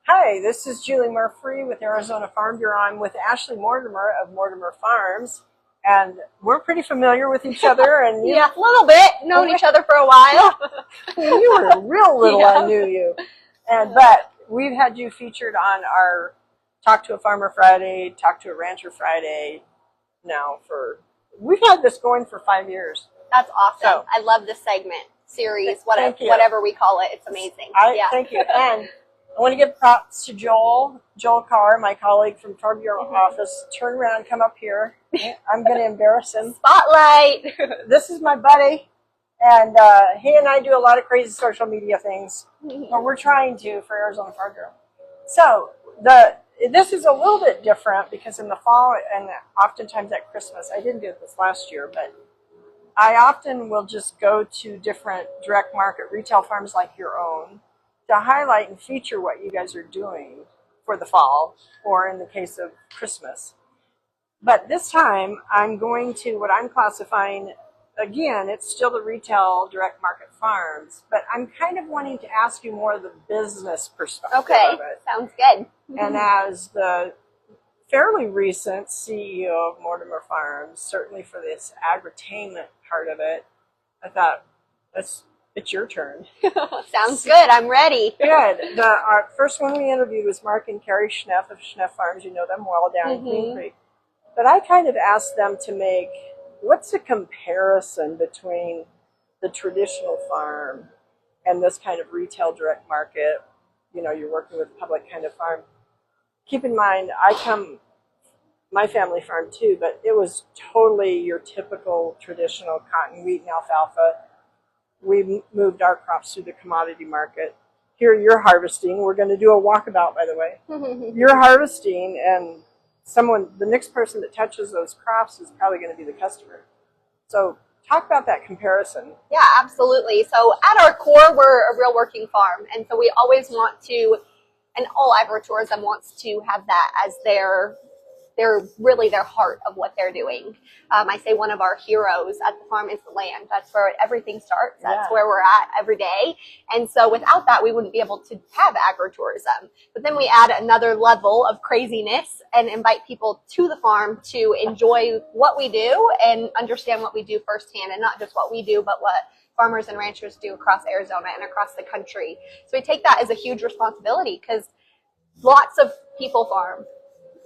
Hi, this is Julie Murphy with Arizona Farm Bureau. I'm with Ashley Mortimer of Mortimer Farms, and we're pretty familiar with each other. And yeah, a little bit. Known each other for a while. When you were real little, yeah. I knew you. But we've had you featured on our Talk to a Farmer Friday, Talk to a Rancher Friday now we've had this going for 5 years. That's awesome. So, I love this segment, series, whatever we call it. It's amazing. Thank you. And I want to give props to Joel Carr, my colleague from Farm Bureau office. Turn around, come up here. I'm going to embarrass him. Spotlight. This is my buddy, and he and I do a lot of crazy social media things, but we're trying to for Arizona Farm Bureau. So this is a little bit different because in the fall and oftentimes at Christmas, I didn't do this last year, but I often will just go to different direct market retail farms like your own to highlight and feature what you guys are doing for the fall, or in the case of Christmas. But this time, I'm going to what I'm classifying, again, it's still the retail direct market farms, but I'm kind of wanting to ask you more of the business perspective of it. Sounds good. And as the fairly recent CEO of Mortimer Farms, certainly for this agritainment part of it, I thought, it's your turn. Sounds good. I'm ready. Good. Our first one we interviewed was Mark and Carrie Schneff of Schneff Farms. You know them well down in Queen Creek. But I kind of asked them to make, what's the comparison between the traditional farm and this kind of retail direct market? You know, you're working with public kind of farm. Keep in mind, my family farmed too, but it was totally your typical traditional cotton, wheat, and alfalfa. We moved our crops through the commodity market. Here you're harvesting. We're going to do a walkabout, by the way. You're harvesting, and the next person that touches those crops is probably going to be the customer. So talk about that comparison. Yeah, absolutely. So at our core, we're a real working farm. And so we always want to, and all agritourism wants to have that as their heart of what they're doing. I say one of our heroes at the farm is the land. That's where everything starts. That's where we're at every day. And so without that, we wouldn't be able to have agritourism. But then we add another level of craziness and invite people to the farm to enjoy what we do and understand what we do firsthand, and not just what we do, but what farmers and ranchers do across Arizona and across the country. So we take that as a huge responsibility because lots of people farm.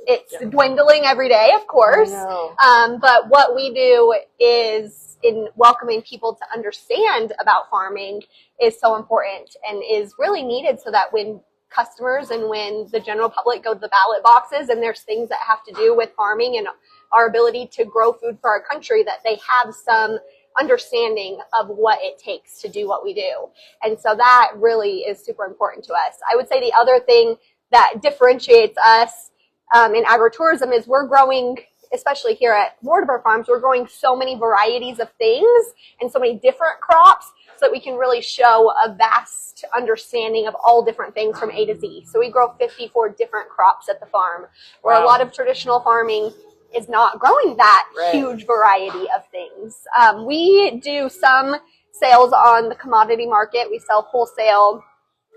It's dwindling every day, of course. But what we do is in welcoming people to understand about farming is so important and is really needed so that when customers and when the general public go to the ballot boxes and there's things that have to do with farming and our ability to grow food for our country, that they have some understanding of what it takes to do what we do. And so that really is super important to us. I would say the other thing that differentiates us in agritourism is we're growing, especially here at Mortimer Farms, we're growing so many varieties of things and so many different crops so that we can really show a vast understanding of all different things from A to Z. So we grow 54 different crops at the farm, where a lot of traditional farming is not growing that huge variety of things. We do some sales on the commodity market. We sell wholesale.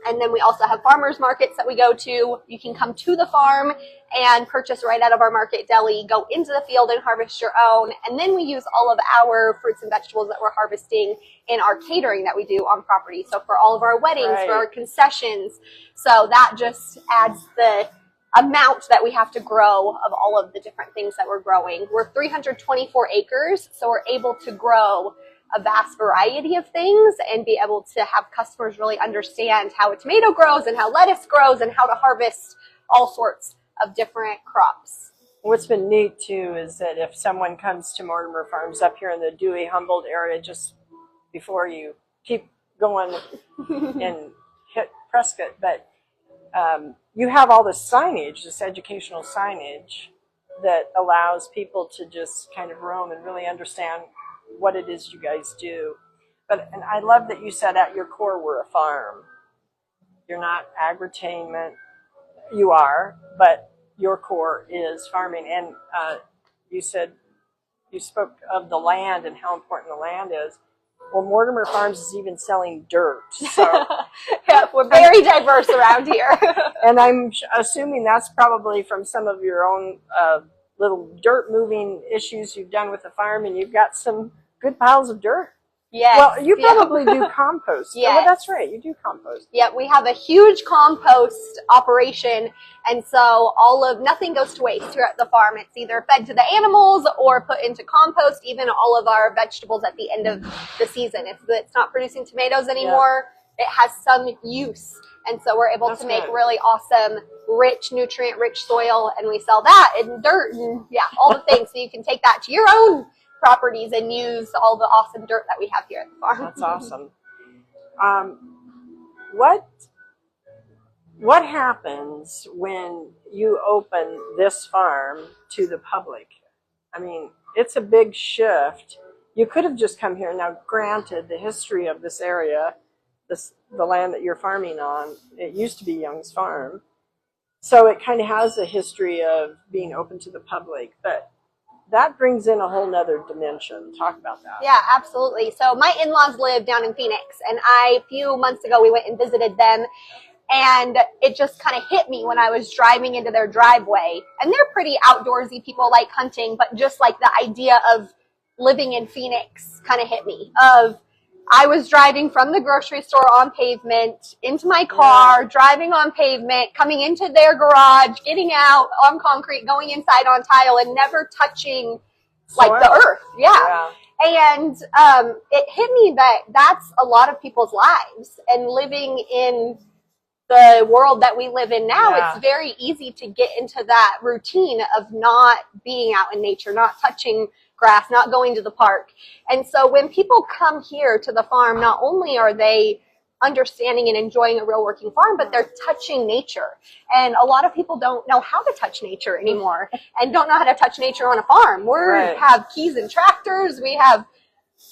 And then we also have farmers markets that we go to. You can come to the farm and purchase right out of our market deli, go into the field and harvest your own. And then we use all of our fruits and vegetables that we're harvesting in our catering that we do on property. So for all of our weddings, for our concessions. So that just adds the amount that we have to grow of all of the different things that we're growing. We're 324 acres, so we're able to grow a vast variety of things and be able to have customers really understand how a tomato grows and how lettuce grows and how to harvest all sorts of different crops. What's been neat too is that if someone comes to Mortimer Farms up here in the Dewey Humboldt area, just before you keep going and hit Prescott, but you have all this signage, this educational signage that allows people to just kind of roam and really understand what it is you guys do. And I love that you said at your core we're a farm. You're not agritainment. You are, but your core is farming. And you spoke of the land and how important the land is. Well, Mortimer Farms is even selling dirt. So yeah, we're very diverse around here. And I'm assuming that's probably from some of your own little dirt moving issues you've done with the farm, and you've got some good piles of dirt. Yes. Well, you probably do compost. Yes. Well, that's right. You do compost. Yeah, we have a huge compost operation, and so nothing goes to waste here at the farm. It's either fed to the animals or put into compost. Even all of our vegetables at the end of the season, if it's not producing tomatoes anymore, it has some use, and so we're able to make really awesome, rich, nutrient-rich soil, and we sell that in dirt and all the things. So you can take that to your own properties and use all the awesome dirt that we have here at the farm. That's awesome. What happens when you open this farm to the public? I mean, it's a big shift. You could have just come here. Now, granted, the history of this area, the land that you're farming on, it used to be Young's Farm. So it kind of has a history of being open to the public, but that brings in a whole nother dimension. Talk about that. Yeah, absolutely. So my in-laws live down in Phoenix, and a few months ago we went and visited them, and it just kind of hit me when I was driving into their driveway. And they're pretty outdoorsy people, like hunting, but just like the idea of living in Phoenix kind of hit me. I was driving from the grocery store on pavement into my car, driving on pavement, coming into their garage, getting out on concrete, going inside on tile, and never touching like the earth. Yeah. And it hit me that that's a lot of people's lives, and living in the world that we live in now, it's very easy to get into that routine of not being out in nature, not touching grass, not going to the park. And so when people come here to the farm, not only are they understanding and enjoying a real working farm, but they're touching nature. And a lot of people don't know how to touch nature anymore and don't know how to touch nature on a farm. We have keys and tractors. We have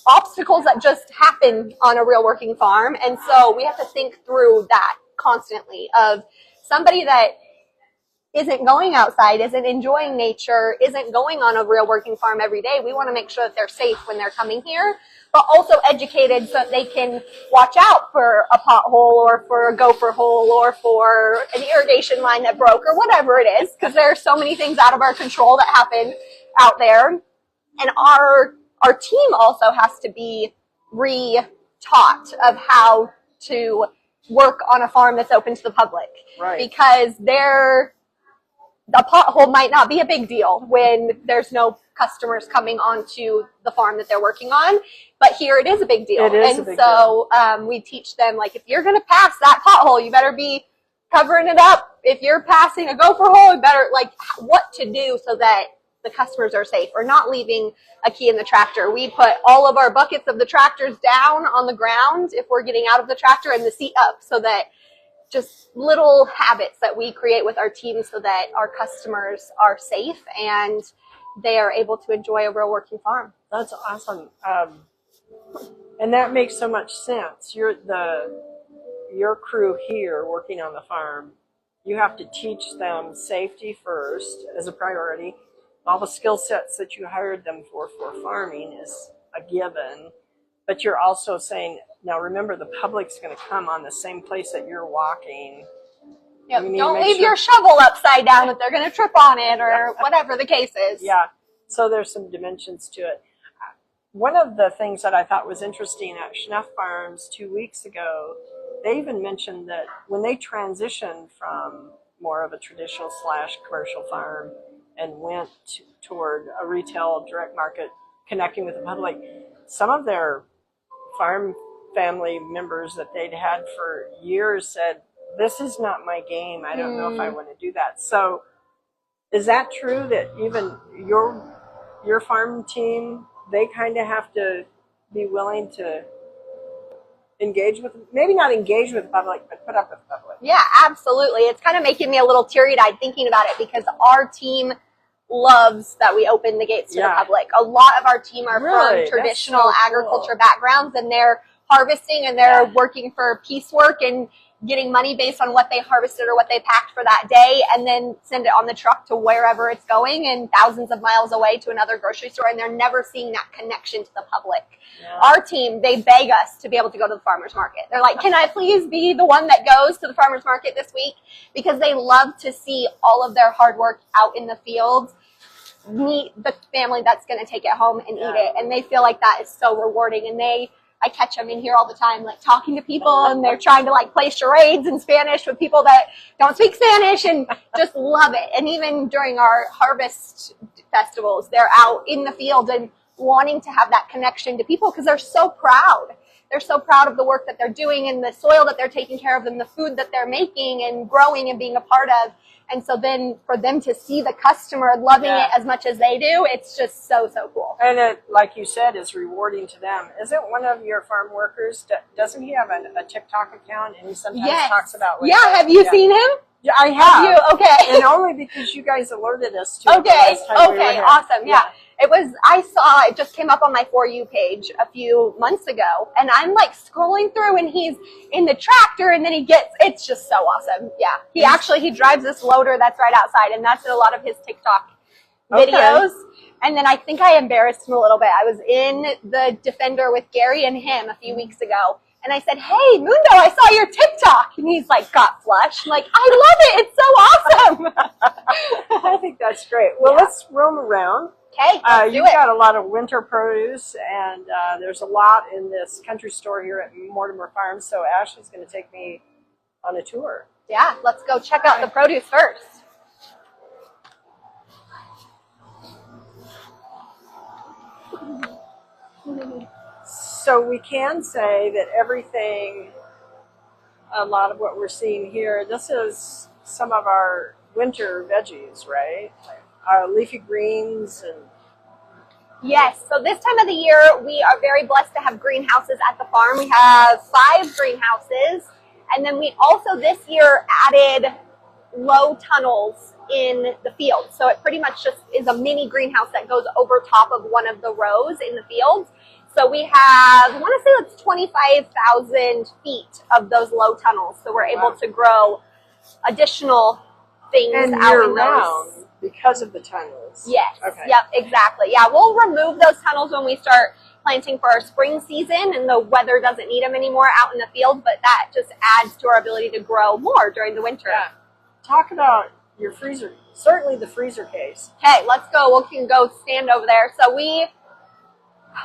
obstacles that just happen on a real working farm. And so we have to think through that constantly, of somebody that isn't going outside, isn't enjoying nature, isn't going on a real working farm every day. We want to make sure that they're safe when they're coming here, but also educated so that they can watch out for a pothole or for a gopher hole or for an irrigation line that broke or whatever it is, because there are so many things out of our control that happen out there. And our team also has to be re-taught of how to work on a farm that's open to the public, because a pothole might not be a big deal when there's no customers coming onto the farm that they're working on, but here it is a big deal. We teach them, like, if you're going to pass that pothole, you better be covering it up. If you're passing a gopher hole, you better, like, what to do so that the customers are safe, or not leaving a key in the tractor. We put all of our buckets of the tractors down on the ground if we're getting out of the tractor, and the seat up, so that just little habits that we create with our team so that our customers are safe and they are able to enjoy a real working farm. That's awesome. And that makes so much sense. Your crew here working on the farm, you have to teach them safety first as a priority. All the skill sets that you hired them for farming is a given, but you're also saying, now remember, the public's going to come on the same place that you're walking. Yep. Don't leave your shovel upside down that they're going to trip on it, or whatever the case is. Yeah, so there's some dimensions to it. One of the things that I thought was interesting at Schneff Farms 2 weeks ago, they even mentioned that when they transitioned from more of a traditional / commercial farm and went toward a retail direct market, connecting with the public, some of their farm family members that they'd had for years said, this is not my game. I don't know if I want to do that. So is that true, that even your farm team, they kind of have to be willing to engage with, maybe not engage with the public, but put up with the public? Yeah, absolutely. It's kind of making me a little teary-eyed thinking about it, because our team loves that we open the gates to the public. A lot of our team are from traditional agriculture backgrounds, and they're harvesting and they're working for piecework and getting money based on what they harvested or what they packed for that day, and then send it on the truck to wherever it's going and thousands of miles away to another grocery store, and they're never seeing that connection to the public. Yeah. Our team, they beg us to be able to go to the farmer's market. They're like, can I please be the one that goes to the farmer's market this week? Because they love to see all of their hard work out in the fields, meet the family that's going to take it home and eat it, and they feel like that is so rewarding. And I catch them in here all the time, like talking to people, and they're trying to like play charades in Spanish with people that don't speak Spanish, and just love it. And even during our harvest festivals, they're out in the field and wanting to have that connection to people because they're so proud. They're so proud of the work that they're doing and the soil that they're taking care of and the food that they're making and growing and being a part of. And so then for them to see the customer loving it as much as they do, it's just so, so cool. And it, like you said, is rewarding to them. Isn't one of your farm workers, doesn't he have a TikTok account, and he sometimes talks about have you seen him? Yeah, I have. You? Okay. And only because you guys alerted us to it the last time we were here. Awesome. Yeah. I saw it just came up on my For You page a few months ago, and I'm like scrolling through, and he's in the tractor, and then it's just so awesome. Yeah. He drives this loader that's right outside, and that's in a lot of his TikTok videos. And then I think I embarrassed him a little bit. I was in the Defender with Gary and him a few weeks ago, and I said, hey, Mundo, I saw your TikTok. And he's like, got flushed. I'm like, I love it. It's so awesome. I think that's great. Well, let's roam around. Okay, you've got a lot of winter produce, and there's a lot in this country store here at Mortimer Farms, so Ashley's going to take me on a tour. Yeah, let's go check out the produce first. So we can say that everything, a lot of what we're seeing here, this is some of our winter veggies, right? Our leafy greens and... Yes, so this time of the year, we are very blessed to have greenhouses at the farm. We have 5 greenhouses, and then we also this year added low tunnels in the field. So it pretty much just is a mini greenhouse that goes over top of one of the rows in the fields. So we have, I want to say it's 25,000 feet of those low tunnels. So we're able to grow additional things out in those. Because of the tunnels. Yes. Okay. Yep, exactly. Yeah, we'll remove those tunnels when we start planting for our spring season and the weather doesn't need them anymore out in the field, but that just adds to our ability to grow more during the winter. Yeah. Talk about your freezer, certainly the freezer case. Okay, let's go. We can go stand over there. So we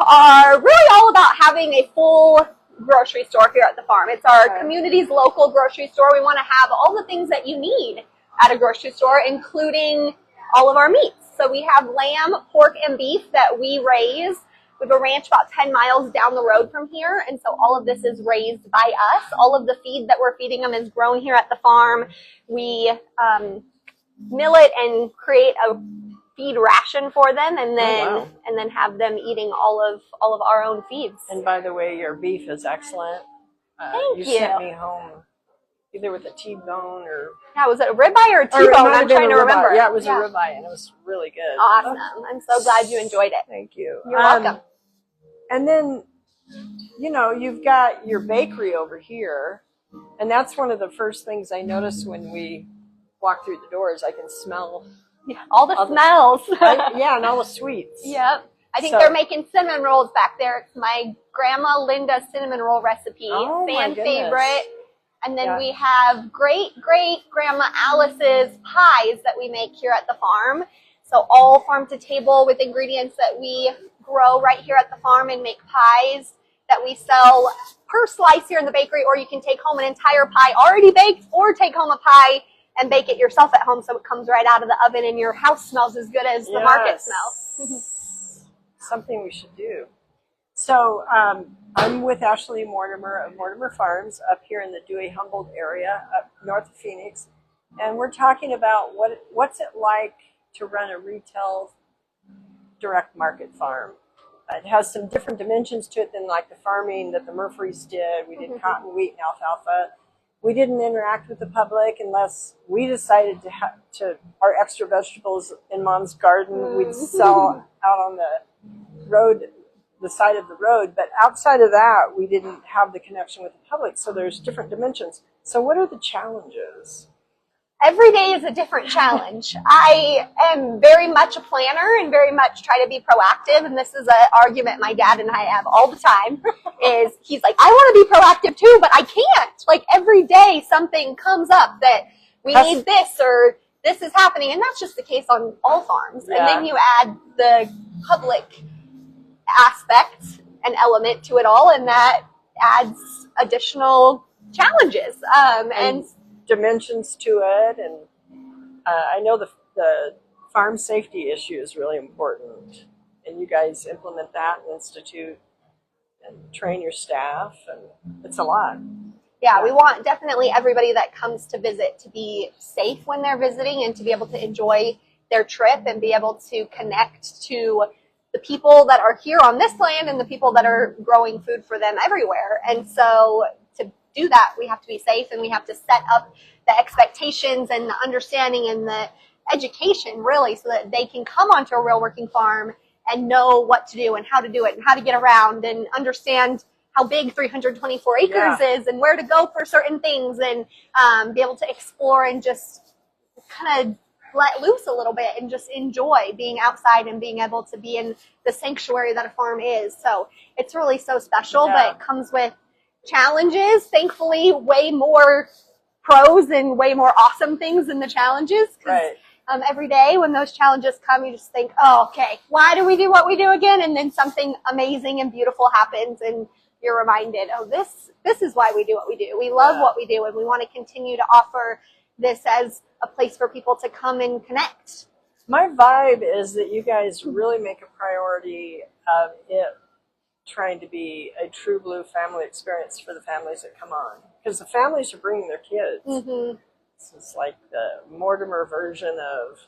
are really all about having a full grocery store here at the farm. It's our community's local grocery store. We want to have all the things that you need at a grocery store, including all of our meats. So we have lamb, pork, and beef that we raise. We have a ranch about 10 miles down the road from here, and so all of this is raised by us. All of the feed that we're feeding them is grown here at the farm. We mill it and create a feed ration for them, and then have them eating all of our own feeds. And by the way, your beef is excellent. Thank you. Sent me home either with a T-bone or... Yeah, was it a ribeye or a T-bone? I'm trying to remember. Yeah, it was a ribeye, and it was really good. Awesome. I'm so glad you enjoyed it. Thank you. You're welcome. And then, you know, you've got your bakery over here, and that's one of the first things I noticed when we walk through the doors. I can smell... Yeah, all the smells. And all the sweets. Yep. I think they're making cinnamon rolls back there. It's my grandma Linda's cinnamon roll recipe. Fan favorite. And then we have great grandma Alice's pies that we make here at the farm. So all farm to table with ingredients that we grow right here at the farm and make pies that we sell per slice here in the bakery, or you can take home an entire pie already baked, or take home a pie and bake it yourself at home so it comes right out of the oven and your house smells as good as the market smells. Something we should do. So I'm with Ashley Mortimer of Mortimer Farms up here in the Dewey-Humboldt area up north of Phoenix. And we're talking about what's it like to run a retail direct market farm. It has some different dimensions to it than like the farming that the Murphys did. We did cotton, wheat, and alfalfa. We didn't interact with the public unless we decided to our extra vegetables in Mom's garden. We'd sell out on the road the side of the road, but outside of that, we didn't have the connection with the public. So there's different dimensions. So what are the challenges? Every day is a different challenge. I am very much a planner and very much try to be proactive. And this is an argument my dad and I have all the time. Is he's like, I want to be proactive too, but I can't. Like every day something comes up that we need this or this is happening. And that's just the case on all farms. Yeah. And then you add the public aspect and element to it all, and that adds additional challenges. And dimensions to it, and I know the farm safety issue is really important, and you guys implement that and institute and train your staff, and it's a lot. Yeah, we want definitely everybody that comes to visit to be safe when they're visiting and to be able to enjoy their trip and be able to connect to the people that are here on this land and the people that are growing food for them everywhere. And so to do that, we have to be safe, and we have to set up the expectations and the understanding and the education really so that they can come onto a real working farm and know what to do and how to do it and how to get around and understand how big 324 acres is and where to go for certain things, and be able to explore and just kind of let loose a little bit and just enjoy being outside and being able to be in the sanctuary that a farm is. So it's really so special, but it comes with challenges. Thankfully, way more pros and way more awesome things than the challenges. Right. Every day when those challenges come, you just think, oh, okay, why do we do what we do again? And then something amazing and beautiful happens, and you're reminded, oh, this is why we do what we do. We love what we do, and we want to continue to offer this as a place for people to come and connect. My vibe is that you guys really make a priority of it trying to be a true blue family experience for the families that come on, because the families are bringing their kids. Mm-hmm. This is like the Mortimer version of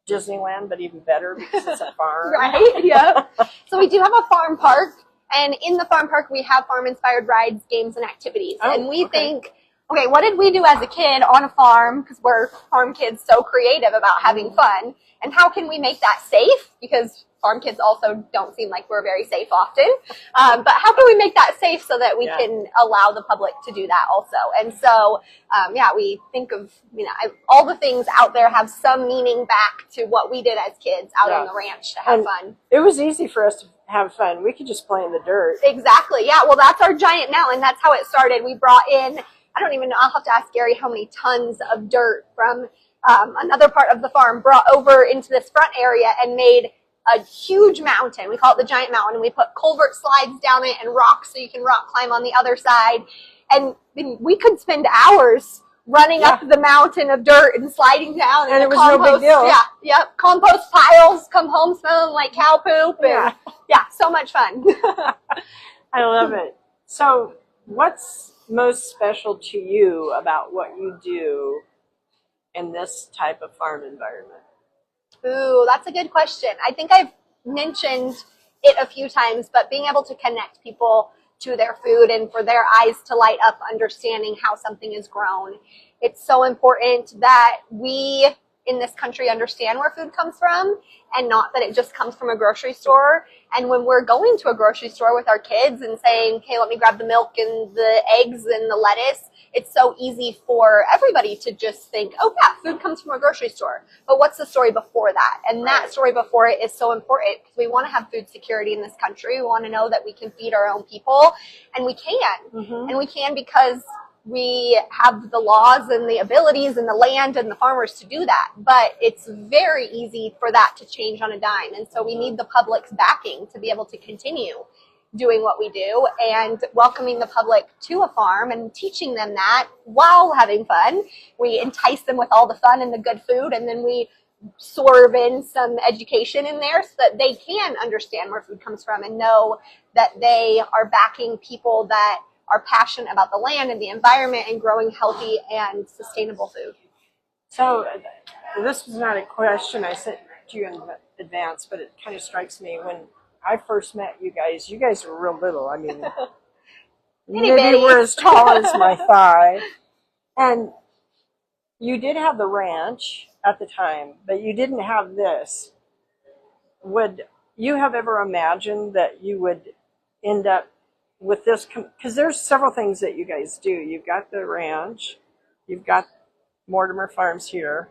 Disneyland, but even better because it's a farm. Right, yeah. So we do have a farm park, and in the farm park we have farm-inspired rides, games, and activities. And we think, okay, what did we do as a kid on a farm, because we're farm kids so creative about having fun, and how can we make that safe? Because farm kids also don't seem like we're very safe often. But how can we make that safe so that we can allow the public to do that also? And so, we think of, all the things out there have some meaning back to what we did as kids out on the ranch to have fun. It was easy for us to have fun. We could just play in the dirt. Exactly. Yeah. Well, that's our giant mound, and that's how it started. We brought in, I don't even know, I'll have to ask Gary how many tons of dirt from another part of the farm brought over into this front area and made a huge mountain. We call it the giant mountain, and we put culvert slides down it and rocks so you can rock climb on the other side. And we could spend hours running up the mountain of dirt and sliding down. And it was no big deal. Yeah, yep. Compost piles, come home smelling like cow poop. And so much fun. I love it. So what's most special to you about what you do in this type of farm environment? Ooh, that's a good question. I think I've mentioned it a few times, but being able to connect people to their food and for their eyes to light up understanding how something is grown. It's so important that we in this country understand where food comes from, and not that it just comes from a grocery store. And when we're going to a grocery store with our kids and saying, hey, let me grab the milk and the eggs and the lettuce, it's so easy for everybody to just think, oh yeah, food comes from a grocery store. But what's the story before that? And that story before it is so important, because we want to have food security in this country. We want to know that we can feed our own people, and we can. Mm-hmm. And we can because we have the laws and the abilities and the land and the farmers to do that. But it's very easy for that to change on a dime. And so we need the public's backing to be able to continue doing what we do, and welcoming the public to a farm and teaching them that while having fun. We entice them with all the fun and the good food, and then we swerve in some education in there so that they can understand where food comes from and know that they are backing people that are passionate about the land and the environment and growing healthy and sustainable food. So this was not a question I sent to you in advance, but it kind of strikes me when I first met you guys were real little. I mean, maybe we're as tall as my thigh. And you did have the ranch at the time, but you didn't have this. Would you have ever imagined that you would end up with this? Because there's several things that you guys do. You've got the ranch, you've got Mortimer Farms here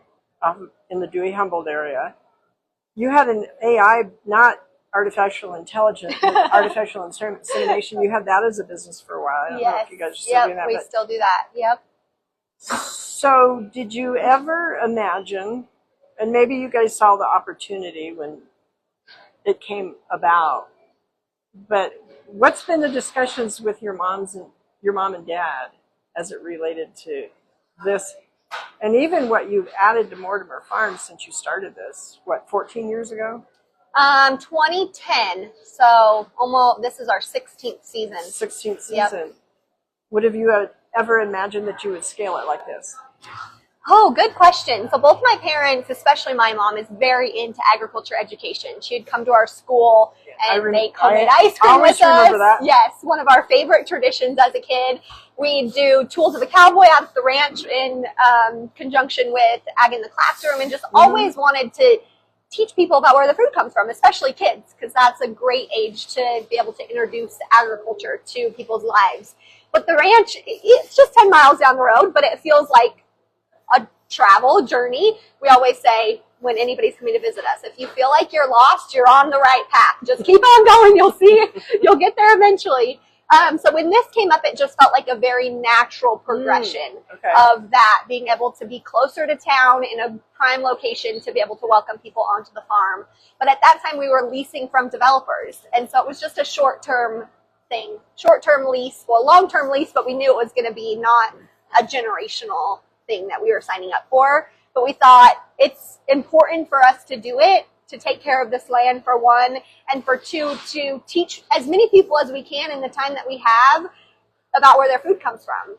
in the Dewey Humboldt area. You had an AI, not artificial intelligence, but artificial insemination. You had that as a business for a while. I don't know if you guys are still doing that. We still do that. Yep. So did you ever imagine, and maybe you guys saw the opportunity when it came about, but what's been the discussions with your mom and dad as it related to this, and even what you've added to Mortimer Farms since you started this, 14 years ago? 2010. So almost, this is our 16th season. 16th season. Yep. Would have you ever imagined that you would scale it like this? Oh, good question. So both my parents, especially my mom, is very into agriculture education. She'd come to our school and make homemade ice cream with us. That. Yes, one of our favorite traditions as a kid. We'd do Tools of the Cowboy out at the ranch in conjunction with Ag in the Classroom, and just always wanted to teach people about where the food comes from, especially kids, because that's a great age to be able to introduce agriculture to people's lives. But the ranch, it's just 10 miles down the road, but it feels like a travel journey. We always say when anybody's coming to visit us, if you feel like you're lost, you're on the right path. Just keep on going. You'll see, you'll get there eventually. So when this came up, it just felt like a very natural progression of that, being able to be closer to town in a prime location to be able to welcome people onto the farm. But at that time we were leasing from developers. And so it was just a short-term thing, short-term lease, well, long-term lease, but we knew it was going to be not a generational thing that we were signing up for. But we thought it's important for us to do it, to take care of this land, for one, and for two, to teach as many people as we can in the time that we have about where their food comes from.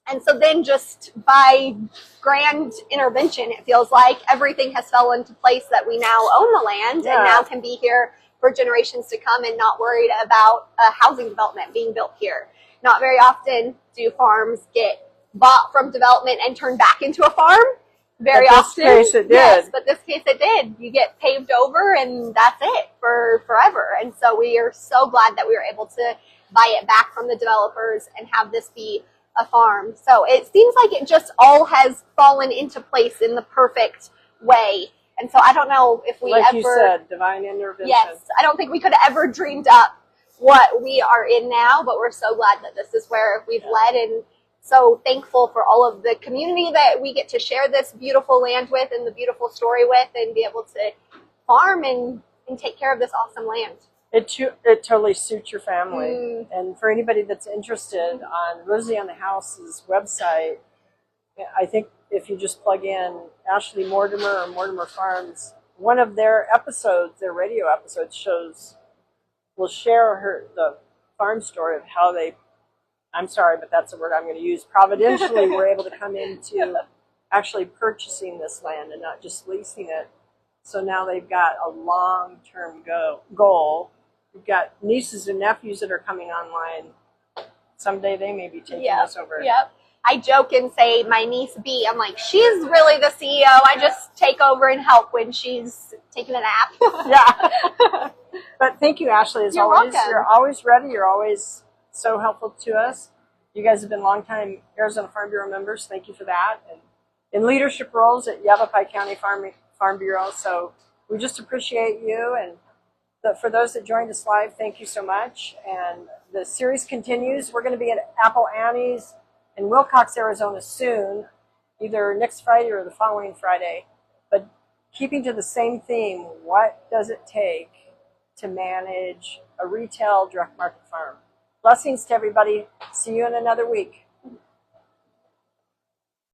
And so then just by grand intervention, it feels like everything has fallen into place that we now own the land and now can be here for generations to come and not worried about a housing development being built here. Not very often do farms get bought from development and turned back into a farm. Very often. In this case it did. Yes, but this case it did. You get paved over and that's it for forever. And so we are so glad that we were able to buy it back from the developers and have this be a farm. So it seems like it just all has fallen into place in the perfect way. And so I don't know if we like ever... you said, divine intervention. Yes, I don't think we could have ever dreamed up what we are in now, but we're so glad that this is where we've led, and so thankful for all of the community that we get to share this beautiful land with and the beautiful story with, and be able to farm and take care of this awesome land. It totally suits your family. And for anybody that's interested, on Rosie on the House's website, I think if you just plug in Ashley Mortimer or Mortimer Farms, one of their episodes, their radio episodes, will share the farm story of how they, I'm sorry, but that's the word I'm going to use, providentially were able to come into actually purchasing this land and not just leasing it. So now they've got a long-term goal. We've got nieces and nephews that are coming online. Someday they may be taking this over. Yep. I joke and say my niece B, I'm like, she's really the CEO. I just take over and help when she's taking a nap. Yeah. But thank you, Ashley, as always. Welcome. You're always ready. You're always so helpful to us. You guys have been longtime Arizona Farm Bureau members. Thank you for that. And in leadership roles at Yavapai County Farm Bureau. So we just appreciate you. And for those that joined us live, thank you so much. And the series continues. We're going to be at Apple Annie's in Wilcox, Arizona soon, either next Friday or the following Friday. But keeping to the same theme, what does it take to manage a retail direct market farm? Blessings to everybody. See you in another week.